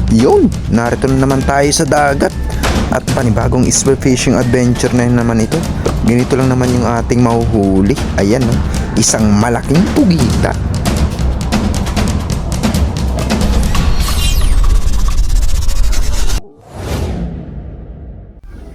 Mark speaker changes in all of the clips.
Speaker 1: Yun, narito na naman tayo sa dagat. At panibagong spearfishing adventure na yun naman ito. Ganito lang naman yung ating mahuhuli. Ayan no, isang malaking pugita.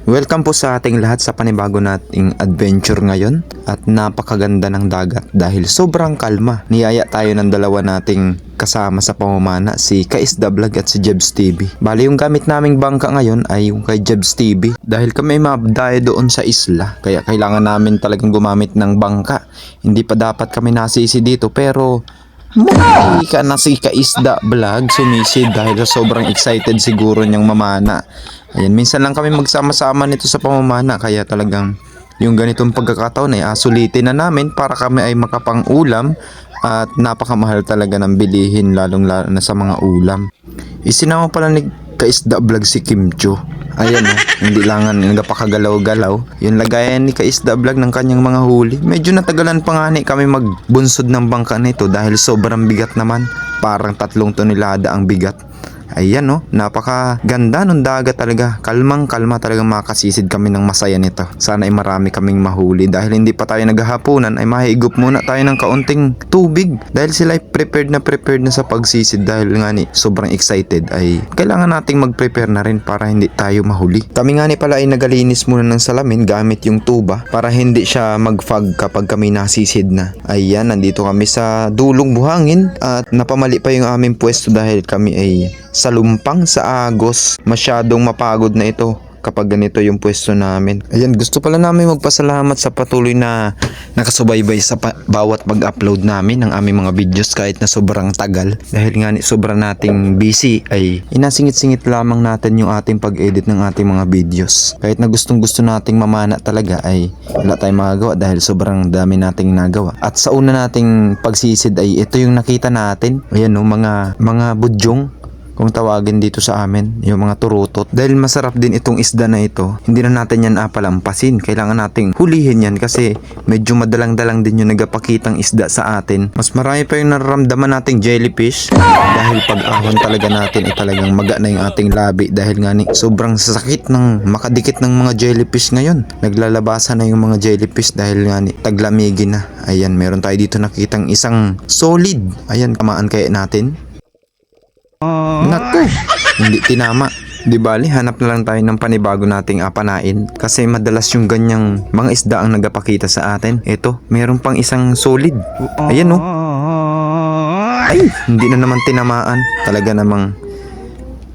Speaker 1: Welcome po sa ating lahat sa panibago nating adventure ngayon. At napakaganda ng dagat dahil sobrang kalma. Niyaya tayo ng dalawa nating kasama sa pamamana, si Kaisda Vlog at si Jebs TV. Bali yung gamit naming bangka ngayon ay yung kay Jebs TV. Dahil kami mabdayo doon sa isla, kaya kailangan namin talagang gumamit ng bangka. Hindi pa dapat kami nasisi dito pero muli ka na si Kaisda Vlog sumisid dahil sobrang excited siguro niyang mamana. Ayan, minsan lang kami magsama-sama nito sa pamamana kaya talagang yung ganitong pagkakataon ay asulitin na namin para kami ay makapang-ulam at napakamahal talaga ng bilihin lalong-lalo na sa mga ulam. Isinama pala ni Kaisda Vlog si Kimcho. Ayan o, hindi langan nagapakagalaw-galaw. Yung lagayan ni Kaisda Vlog ng kanyang mga huli. Medyo natagalan pa nga ni kami magbunsod ng bangka nito dahil sobrang bigat naman. Parang 3 tonelada ang bigat. Ayan no, napakaganda ng dagat talaga. Kalmang-kalma talagang makasisid kami ng masaya nito. Sana ay marami kaming mahuli dahil hindi pa tayo naghahaponan ay mahigop muna tayo ng kaunting tubig. Dahil sila ay prepared na sa pagsisid dahil nga ni sobrang excited ay kailangan nating mag-prepare na rin para hindi tayo mahuli. Kami nga ni pala ay nagalinis muna ng salamin gamit yung tuba para hindi siya mag-fog kapag kami nasisid na. Ayan, nandito kami sa dulong buhangin at napamali pa yung aming pwesto dahil kami ay sa lumpang sa Agos. Masyadong mapagod na ito kapag ganito yung pwesto namin. Ayan, gusto pala namin magpasalamat sa patuloy na nakasubaybay sa bawat pag-upload namin ng aming mga videos kahit na sobrang tagal. Dahil nga sobrang nating busy ay inasingit-singit lamang natin yung ating pag-edit ng ating mga videos. Kahit na gustong-gusto nating mamana talaga ay wala tayong magagawa dahil sobrang dami nating nagawa. At sa una nating pagsisid ay ito yung nakita natin. Ayan no, mga budyong kung tawagin dito sa amin, yung mga turutot. Dahil masarap din itong isda na ito, hindi na natin yan apalampasin. Kailangan nating hulihin yan kasi medyo madalang-dalang din yung nagapakitang isda sa atin. Mas marami pa yung nararamdaman nating jellyfish dahil pag-ahon talaga natin ay talagang maga na yung ating labi dahil nga ni sobrang sakit ng makadikit ng mga jellyfish ngayon. Naglalabasan na yung mga jellyfish dahil nga ni taglamigin na. Ayan, meron tayo dito nakitang isang solid. Ayan, kamaan kaya natin. Naku, hindi tinama. Di bali, hanap na lang tayo ng panibago nating apanain kasi madalas yung ganyang mga isda ang nagapakita sa atin. Ito, meron pang isang solid. Ayan no. Ay, hindi na naman tinamaan. Talaga namang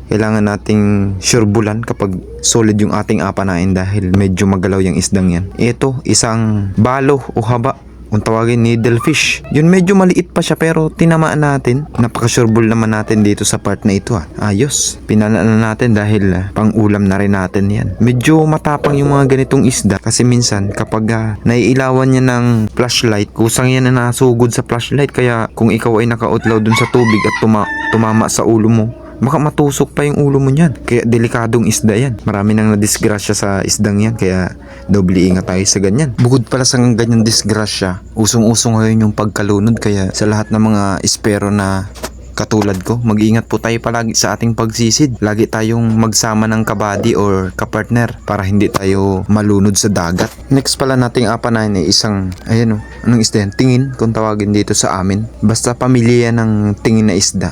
Speaker 1: kailangan nating surebulan kapag solid yung ating apanain dahil medyo magalaw yung isdang yan. Ito, isang balo o haba. Kung tawagin needlefish. Yun medyo maliit pa siya pero tinamaan natin. Napaka-sureball naman natin dito sa part na ito. Ayos. Pinala na natin dahil pang ulam na rin natin yan. Medyo matapang yung mga ganitong isda kasi minsan kapag naiilawan niya ng flashlight, kusang yan na nasugod sa flashlight. Kaya kung ikaw ay nakautlaw dun sa tubig at tumama sa ulo mo, baka matusok pa yung ulo mo niyan. Kaya delikadong isda yan. Marami nang nadisgrasya sa isdang yan. Kaya doble ingat tayo sa ganyan. Bukod pala sa ganyan disgrasya, usong-usong ngayon yung pagkalunod. Kaya sa lahat ng mga espero na katulad ko, mag-iingat po tayo palagi sa ating pagsisid. Lagi tayong magsama ng kabady or kapartner para hindi tayo malunod sa dagat. Next pala nating apanain ay isang, ayan o, anong isda yan? Tingin kung tawagin dito sa amin. Basta pamilya ng tingin na isda.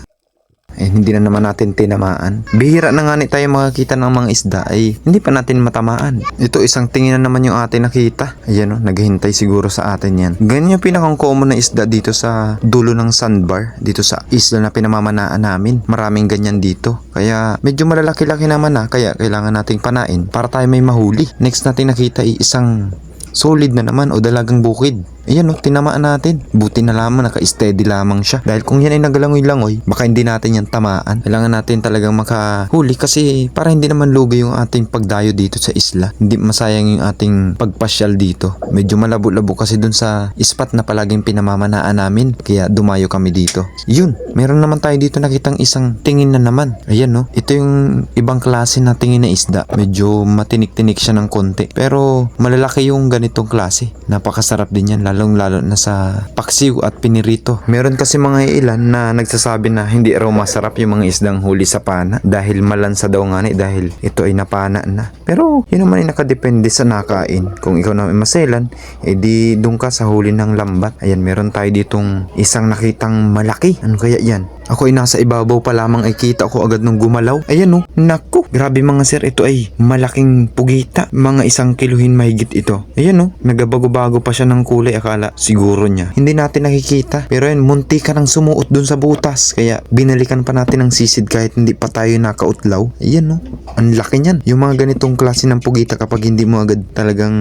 Speaker 1: Hindi na naman natin tinamaan. Bihira na nga tayo makakita ng mga isda ay hindi pa natin matamaan. Ito isang tingin na naman yung atin nakita. Ayan o, naghihintay siguro sa atin yan. Ganyan yung pinakang common na isda dito sa dulo ng sandbar. Dito sa isla na pinamamanaan namin. Maraming ganyan dito. Kaya medyo malalaki-laki naman kaya kailangan nating panain para tayo may mahuli. Next natin nakita ay isang solid na naman o dalagang bukid. Ayan o, tinamaan natin. Buti na lamang naka-steady lamang siya. Dahil kung yan ay nagalangoy-langoy, baka hindi natin yan tamaan. Kailangan natin talagang makahuli kasi para hindi naman lugi yung ating pagdayo dito sa isla. Hindi masayang yung ating pagpasyal dito. Medyo malabo-labo kasi dun sa spot na palaging pinamamanaan namin. Kaya dumayo kami dito. Yun, meron naman tayo dito nakitang isang tingin na naman. Ayan o, ito yung ibang klase na tingin na isda. Medyo matinik-tinik siya ng konti. Pero malalaki yung ganitong klase. Napakasarap din yan, lalo lalong-lalo na sa paksiw at pinirito. Meron kasi mga ilan na nagsasabi na hindi raw masarap yung mga isdang huli sa pana dahil malansa daw nga dahil ito ay napana na. Pero yun naman ay nakadepende sa nakain. Kung ikaw na maselan, di doon ka sa huli ng lambat. Ayan, meron tayo ditong isang nakitang malaki. Ano kaya yan? Ako ay nasa ibabaw pa lamang ay kita ko agad nung gumalaw. Ayan oh, naku, grabe mga sir, ito ay malaking pugita. Mga 1 kiluhin mahigit ito. Ayan oh, nagabago-bago pa siya ng kulay, akala siguro niya. Hindi natin nakikita. Pero yan, munti ka nang sumuot dun sa butas. Kaya binalikan pa natin ng sisid kahit hindi pa tayo nakautlaw. Ayan oh, ang laki niyan. Yung mga ganitong klase ng pugita kapag hindi mo agad talagang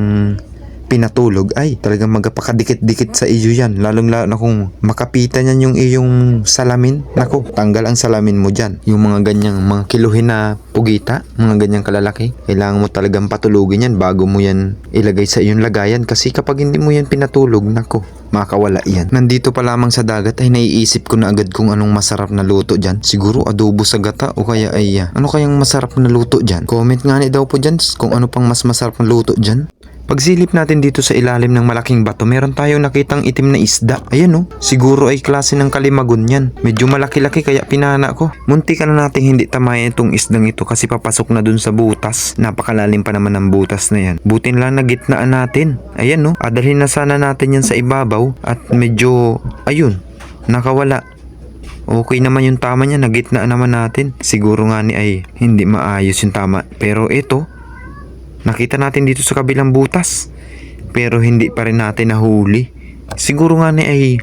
Speaker 1: pinatulog ay talagang magpakadikit-dikit sa iyo yan, lalong lalo na kung makapitan yan yung iyong salamin. Naku, tanggal ang salamin mo dyan. Yung mga ganyang mga kiluhin na pugita, mga ganyang kalalaki, kailangan mo talagang patulugin yan bago mo yan ilagay sa iyong lagayan, kasi kapag hindi mo yan pinatulog, naku, makawala yan. Nandito pa lamang sa dagat ay naiisip ko na agad kung anong masarap na luto dyan. Siguro adobo sa gata o kaya ay ano kayang masarap na luto dyan? Comment nga daw po dyan kung ano pang mas masarap na luto dyan. Pagsilip natin dito sa ilalim ng malaking bato, meron tayong nakitang itim na isda. Ayan oh, siguro ay klase ng kalimagon yan. Medyo malaki-laki kaya pinana ko. Munti ka na nating hindi tamayan itong isdang ito kasi papasok na dun sa butas. Napakalalim pa naman ng butas na yan. Butin lang na gitnaan natin. Ayan oh, adalhin na sana natin yan sa ibabaw at medyo, ayun, nakawala. Okay naman yung tama niya, nagitnaan naman natin. Siguro nga ay hindi maayos yung tama. Pero ito, nakita natin dito sa kabilang butas, pero hindi pa rin natin nahuli. Siguro nga ay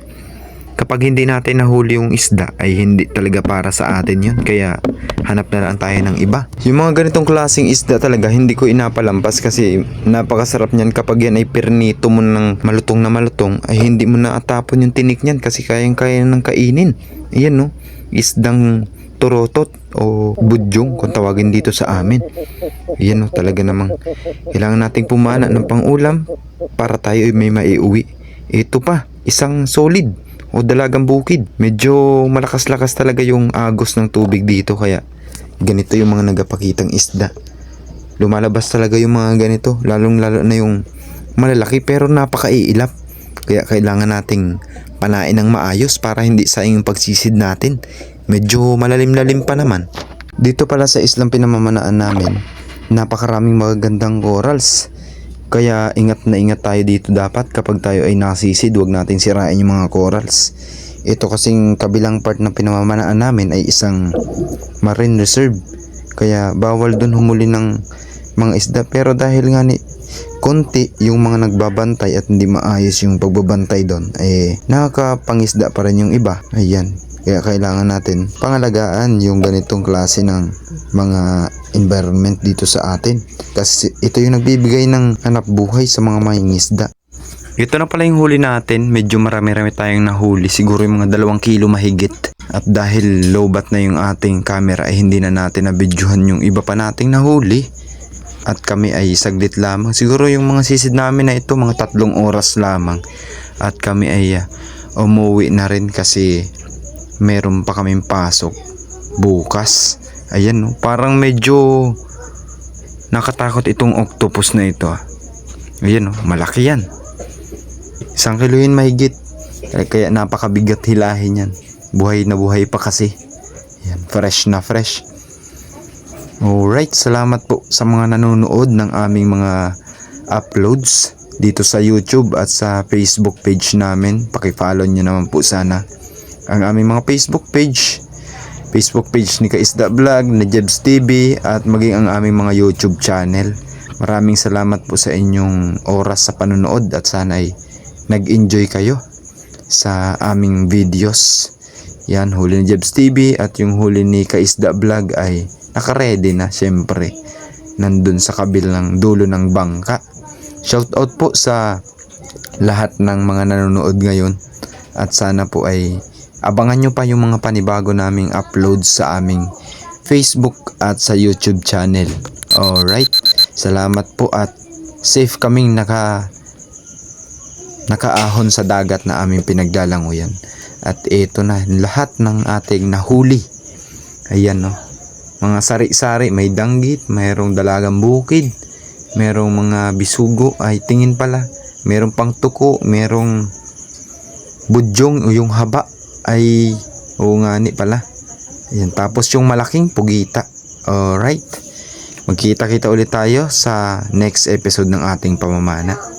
Speaker 1: kapag hindi natin nahuli yung isda ay hindi talaga para sa atin yun, kaya hanap na lang tayo ng iba. Yung mga ganitong klaseng isda talaga hindi ko inapalampas kasi napakasarap niyan. Kapag yan ay pernito mo ng malutong na malutong ay hindi mo na atapon yung tinik niyan kasi kayang-kaya ng kainin. Ayan no, isdang turotot o budyong kung tawagin dito sa amin. Yan o, talaga namang kailangan nating pumana ng pangulam para tayo ay may maiuwi. Ito pa, isang solid o dalagang bukid. Medyo malakas-lakas talaga yung agos ng tubig dito, kaya ganito yung mga nagapakitang isda. Lumalabas talaga yung mga ganito, lalong-lalo na yung malalaki pero napakaiilap. Kaya kailangan nating panain ng maayos para hindi sayang yung pagsisid natin. Medyo malalim-lalim pa naman. Dito pala sa islang pinamamanaan namin, napakaraming magagandang corals. Kaya ingat na ingat tayo dito dapat kapag tayo ay nasisid, huwag natin sirain yung mga corals. Ito kasing kabilang part ng pinamamanaan namin ay isang marine reserve. Kaya bawal dun humuli ng mga isda. Pero dahil nga konti yung mga nagbabantay at hindi maayos yung pagbabantay doon, nakakapangisda pa rin yung iba. Ayan. Kaya kailangan natin pangalagaan yung ganitong klase ng mga environment dito sa atin. Kasi ito yung nagbibigay ng hanap buhay sa mga mangingisda. Ito na pala yung huli natin. Medyo marami-rami tayong nahuli. Siguro yung mga 2 kilo mahigit. At dahil lowbat na yung ating camera ay hindi na natin nabidyohan yung iba pa nating nahuli. At kami ay saglit lamang. Siguro yung mga sisid namin na ito mga 3 oras lamang. At kami ay umuwi na rin kasi meron pa kaming pasok bukas. Ayan no, parang medyo nakatakot itong octopus na ito. Ayan no, malaki yan. 1 kiluhin mahigit. Kaya napakabigat hilahin yan. Buhay na buhay pa kasi. Ayan, fresh na fresh. Alright, salamat po sa mga nanonood ng aming mga uploads dito sa YouTube at sa Facebook page namin. Paki-follow nyo naman po sana ang aming mga Facebook page ni Kaisda Vlog, ni Jebs TV at maging ang aming mga YouTube channel. Maraming salamat po sa inyong oras sa panonood at sana ay nag-enjoy kayo sa aming videos. Yan, huli ni Jebs TV at yung huli ni Kaisda Vlog ay naka-ready na, syempre nandun sa kabilang dulo ng bangka. Shoutout po sa lahat ng mga nanonood ngayon at sana po ay abangan nyo pa yung mga panibago naming uploads sa aming Facebook at sa YouTube channel. Alright, salamat po at safe kaming nakaahon sa dagat na aming pinaglalanguyan. At ito na lahat ng ating nahuli. Ayan no, mga sari-sari, may danggit, mayroong dalagang bukid, mayroong mga bisugo, ay tingin pala, Meron pang tuko, merong budyong, yung haba ay ungani pala. Ayan, tapos yung malaking pugita. Alright. Magkita-kita ulit tayo sa next episode ng ating pamamana.